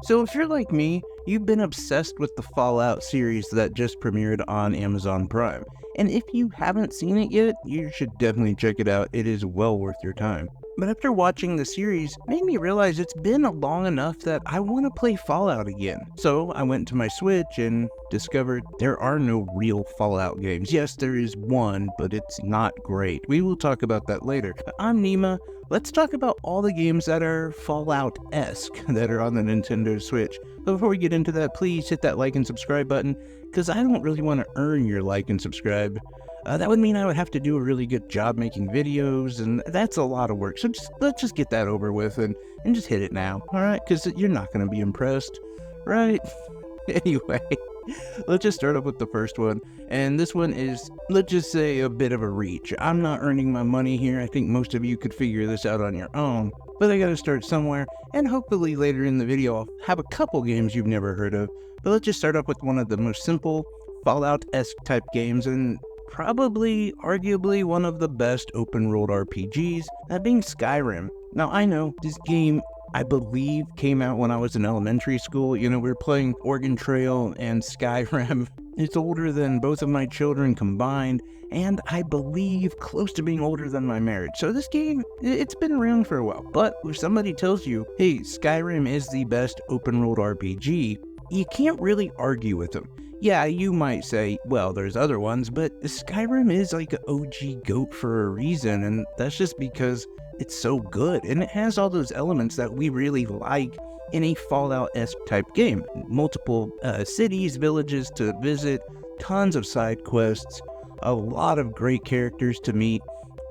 So if you're like me, you've been obsessed with the Fallout series that just premiered on Amazon Prime. And if you haven't seen it yet, you should definitely check it out. It is well worth your time. But after watching the series, it made me realize it's been long enough that I want to play Fallout again. So I went to my Switch and discovered there are no real Fallout games. Yes, there is one, but it's not great. We will talk about that later. I'm Nima. Let's talk about all the games that are Fallout-esque that are on the Nintendo Switch. But before we get into that, please hit that like and subscribe button, because I don't really want to earn your like and subscribe. That would mean I would have to do a really good job making videos, and that's a lot of work. So let's just get that over with and just hit it now, alright? Because you're not going to be impressed, right? Anyway, let's just start off with the first one. And this one is, let's just say, a bit of a reach. I'm not earning my money here. I think most of you could figure this out on your own. But I gotta start somewhere, and hopefully later in the video I'll have a couple games you've never heard of. But let's just start off with one of the most simple Fallout-esque type games, and probably, arguably, one of the best open-world RPGs, that being Skyrim. Now, I know this game, I believe, came out when I was in elementary school. You know, we were playing Oregon Trail and Skyrim. It's older than both of my children combined, and I believe close to being older than my marriage. So this game, it's been around for a while. But if somebody tells you, hey, Skyrim is the best open-world RPG, you can't really argue with them. Yeah, you might say, well, there's other ones, but Skyrim is like an OG GOAT for a reason, and that's just because it's so good, and it has all those elements that we really like in a Fallout-esque type game. Multiple cities, villages to visit, tons of side quests, a lot of great characters to meet,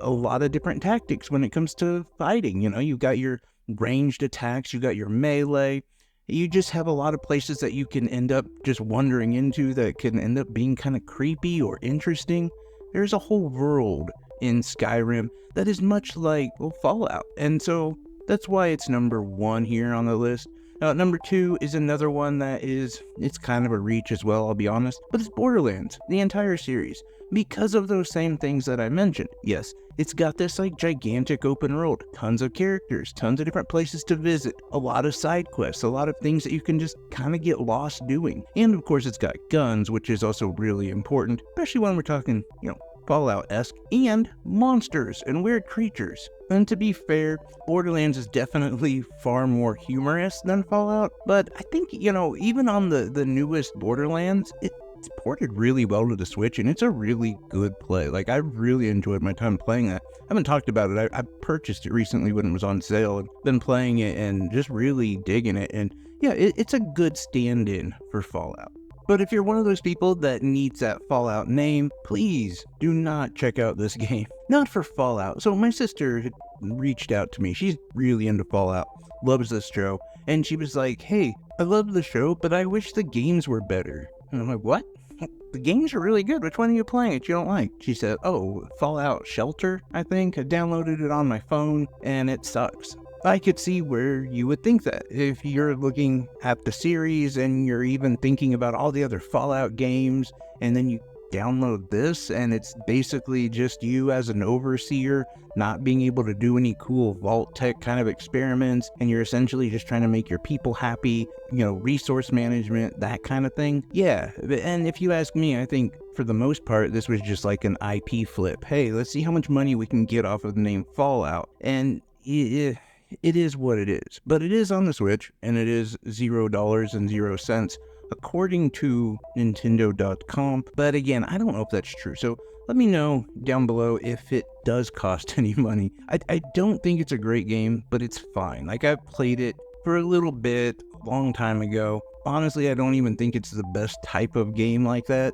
a lot of different tactics when it comes to fighting. You know, you've got your ranged attacks, you got your melee. You just have a lot of places that you can end up just wandering into that can end up being kind of creepy or interesting. There's a whole world in Skyrim that is much like, well, Fallout. And so that's why it's number one here on the list. Now, number two is another one that it's kind of a reach as well, I'll be honest, but it's Borderlands, the entire series, because of those same things that I mentioned. Yes, it's got this like gigantic open world, tons of characters, tons of different places to visit, a lot of side quests, a lot of things that you can just kind of get lost doing. And of course, it's got guns, which is also really important, especially when we're talking, you know, Fallout-esque, and monsters and weird creatures. And to be fair, Borderlands is definitely far more humorous than Fallout, but I think, you know, even on the newest Borderlands, it's ported really well to the Switch, and it's a really good play. Like, I really enjoyed my time playing that. I haven't talked about it. I purchased it recently when it was on sale, and been playing it and just really digging it. And yeah, it's a good stand-in for Fallout. But if you're one of those people that needs that Fallout name, please do not check out this game. Not for Fallout. So my sister had reached out to me. She's really into Fallout, loves this show, and she was like, hey, I love the show, but I wish the games were better. And I'm like, what? The games are really good. Which one are you playing that you don't like? She said, oh, Fallout Shelter, I think. I downloaded it on my phone, and it sucks. I could see where you would think that. If you're looking at the series and you're even thinking about all the other Fallout games, and then you download this and it's basically just you as an overseer not being able to do any cool vault tech kind of experiments, and you're essentially just trying to make your people happy, you know, resource management, that kind of thing. Yeah, and if you ask me, I think for the most part this was just like an IP flip. Hey, let's see how much money we can get off of the name Fallout. And it is what it is, but it is on the Switch, and it is $0.00 according to Nintendo.com. But again, I don't know if that's true, so let me know down below if it does cost any money. I don't think it's a great game, but it's fine. Like, I've played it for a little bit, a long time ago. Honestly, I don't even think it's the best type of game like that.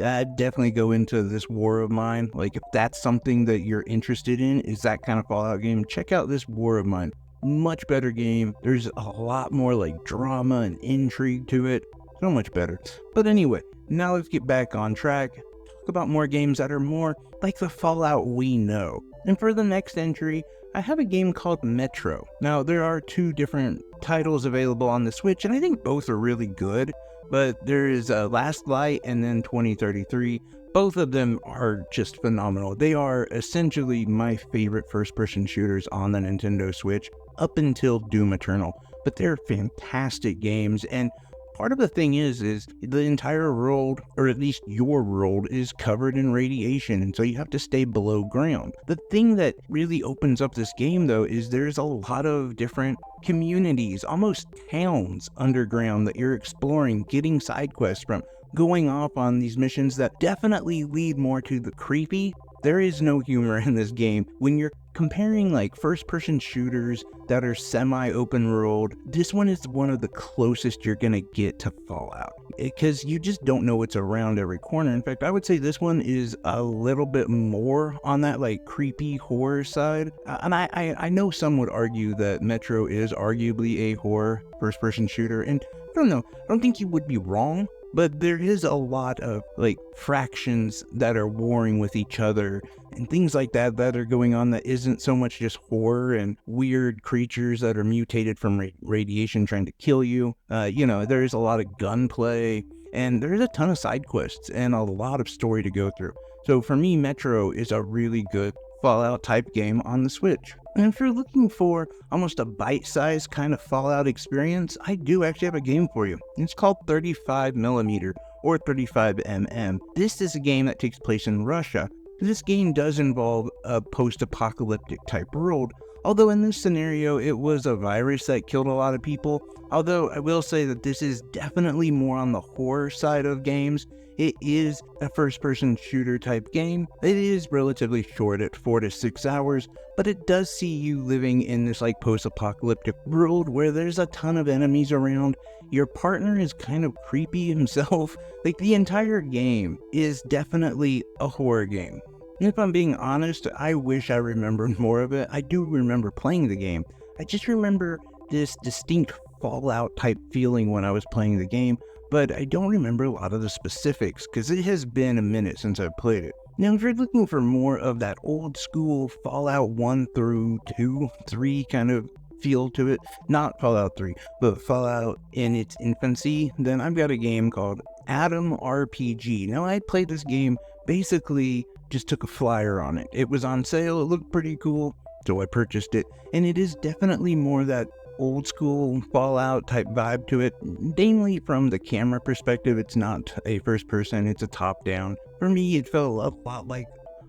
I'd definitely go into this War of Mine. Like, if that's something that you're interested in, is that kind of Fallout game, check out this War of Mine. Much better game. There's a lot more like drama and intrigue to it. So much better. But anyway, now let's get back on track. Talk about more games that are more like the Fallout we know. And for the next entry, I have a game called Metro. Now, there are two different titles available on the Switch, and I think both are really good. But there is Last Light and then 2033. Both of them are just phenomenal. They are essentially my favorite first-person shooters on the Nintendo Switch up until Doom Eternal. but they're fantastic games. And part of the thing is the entire world, or at least your world, is covered in radiation, and so you have to stay below ground. The thing that really opens up this game, though, is there's a lot of different communities, almost towns underground that you're exploring, getting side quests from, going off on these missions that definitely lead more to the creepy. There is no humor in this game. When you're comparing like first-person shooters that are semi-open world, this one is one of the closest you're gonna get to Fallout, because you just don't know what's around every corner. In fact, I would say this one is a little bit more on that like creepy horror side. And I know some would argue that Metro is arguably a horror first-person shooter, and I don't know, I don't think you would be wrong. But there is a lot of like fractions that are warring with each other and things like that are going on that isn't so much just horror and weird creatures that are mutated from radiation trying to kill you. There is a lot of gunplay, and there's a ton of side quests and a lot of story to go through. So for me, Metro is a really good Fallout type game on the Switch. And if you're looking for almost a bite-sized kind of Fallout experience, I do actually have a game for you. It's called 35mm or 35mm. This is a game that takes place in Russia. This game does involve a post-apocalyptic type world, although in this scenario it was a virus that killed a lot of people. Although I will say that this is definitely more on the horror side of games. It is a first-person shooter type game. It is relatively short at 4 to 6 hours, but it does see you living in this like post-apocalyptic world where there's a ton of enemies around. Your partner is kind of creepy himself. Like, the entire game is definitely a horror game. And if I'm being honest, I wish I remembered more of it. I do remember playing the game. I just remember this distinct Fallout type feeling when I was playing the game, but I don't remember a lot of the specifics because it has been a minute since I've played it. Now, if you're looking for more of that old school Fallout 1 through 2, 3 kind of feel to it, not Fallout 3, but Fallout in its infancy, then I've got a game called Atom RPG. Now, I played this game, basically just took a flyer on it. It was on sale, it looked pretty cool, so I purchased it, and it is definitely more that old school Fallout type vibe to it, mainly from the camera perspective. It's not a first person, it's a top down. For me, it felt a lot like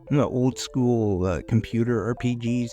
the old school computer RPGs,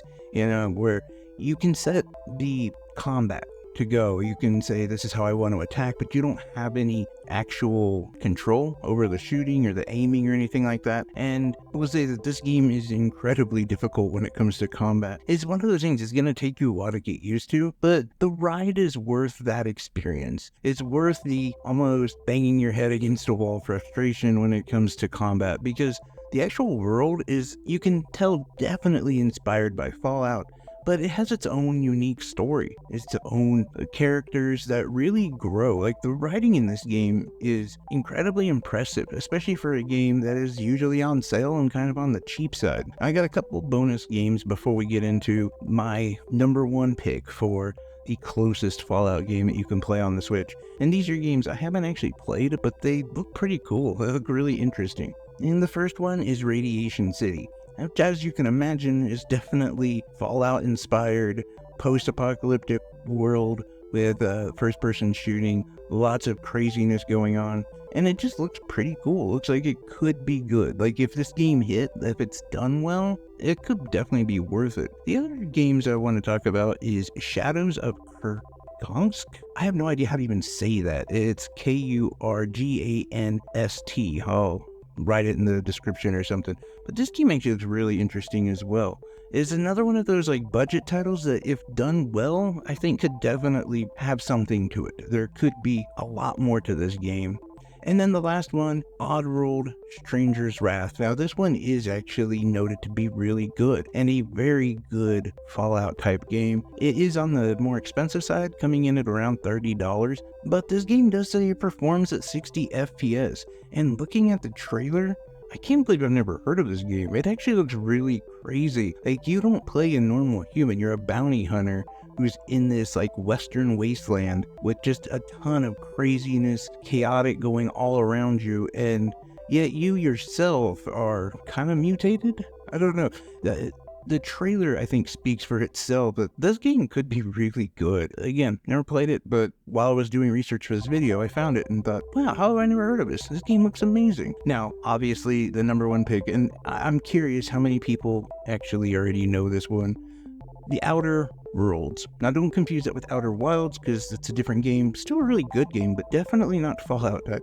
where you can set the combat to go. You can say, this is how I want to attack, but you don't have any actual control over the shooting or the aiming or anything like that. And I will say that this game is incredibly difficult when it comes to combat. It's one of those things, it's going to take you a while to get used to, but the ride is worth that experience. It's worth the almost banging your head against a wall frustration when it comes to combat, because the actual world is, you can tell, definitely inspired by Fallout, but it has its own unique story. Its own characters that really grow. Like, the writing in this game is incredibly impressive, especially for a game that is usually on sale and kind of on the cheap side. I got a couple bonus games before we get into my number one pick for the closest Fallout game that you can play on the Switch. And these are games I haven't actually played, but they look pretty cool. They look really interesting. And the first one is Radiation City, which, as you can imagine, is definitely Fallout-inspired, post-apocalyptic world with first-person shooting, lots of craziness going on, and it just looks pretty cool. It looks like it could be good. Like, if this game hit, if it's done well, it could definitely be worth it. The other games I want to talk about is Shadows of Kurangsk. I have no idea how to even say that. It's Kurganst. I'll write it in the description or something. But this game actually looks really interesting as well. It's another one of those like budget titles that, if done well, I think could definitely have something to it. There could be a lot more to this game. And then the last one, Oddworld Stranger's Wrath. Now, this one is actually noted to be really good and a very good Fallout type game. It is on the more expensive side, coming in at around $30, but this game does say it performs at 60 FPS. And looking at the trailer, I can't believe I've never heard of this game. It actually looks really crazy. Like, you don't play a normal human, you're a bounty hunter who's in this like western wasteland with just a ton of craziness, chaotic going all around you, and yet you yourself are kind of mutated? I don't know. The trailer, I think, speaks for itself, but this game could be really good. Again, never played it, but while I was doing research for this video, I found it and thought, wow, how have I never heard of this? This game looks amazing. Now, obviously, the number one pick, and I'm curious how many people actually already know this one, The Outer Worlds. Now, don't confuse it with Outer Wilds, because it's a different game. Still a really good game, but definitely not Fallout. But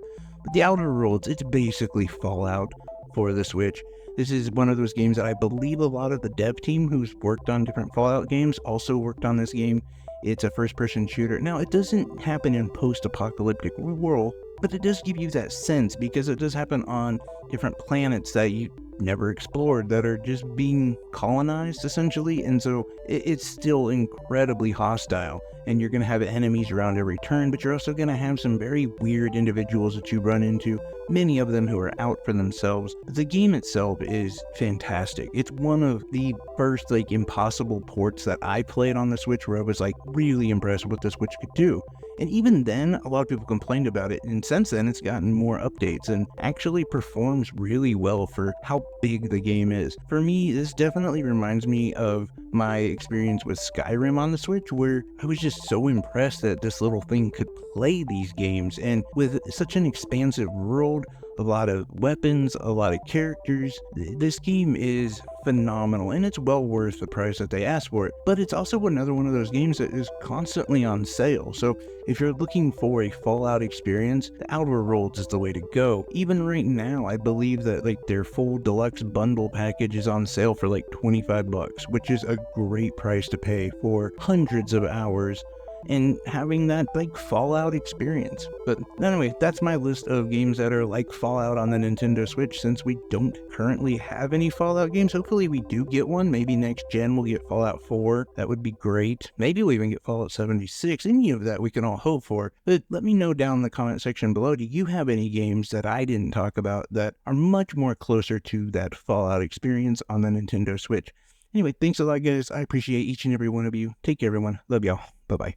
The Outer Worlds, it's basically Fallout for the Switch. This is one of those games that I believe a lot of the dev team who's worked on different Fallout games also worked on this game. It's a first-person shooter. Now, it doesn't happen in post-apocalyptic world, but it does give you that sense because it does happen on different planets that you never explored that are just being colonized, essentially. And so it's still incredibly hostile. And you're going to have enemies around every turn, but you're also going to have some very weird individuals that you run into, many of them who are out for themselves. The game itself is fantastic. It's one of the first, impossible ports that I played on the Switch where I was, really impressed with what the Switch could do. And even then, a lot of people complained about it, and since then, it's gotten more updates and actually performs really well for how big the game is. For me, this definitely reminds me of my experience with Skyrim on the Switch, where I was just so impressed that this little thing could play these games, and with such an expansive world, a lot of weapons, a lot of characters. This game is phenomenal, and it's well worth the price that they asked for it. But it's also another one of those games that is constantly on sale. So if you're looking for a Fallout experience, The Outer Worlds is the way to go. Even right now, I believe that their full deluxe bundle package is on sale for $25, which is a great price to pay for hundreds of hours and having that Fallout experience. But anyway, that's my list of games that are like Fallout on the Nintendo Switch. Since we don't currently have any Fallout games, hopefully we do get one. Maybe next gen we'll get Fallout 4. That would be great. Maybe we'll even get Fallout 76. Any of that we can all hope for. But let me know down in the comment section below, do you have any games that I didn't talk about that are much more closer to that Fallout experience on the Nintendo Switch? Anyway, thanks a lot, guys. I appreciate each and every one of you. Take care, everyone. Love y'all. Bye-bye.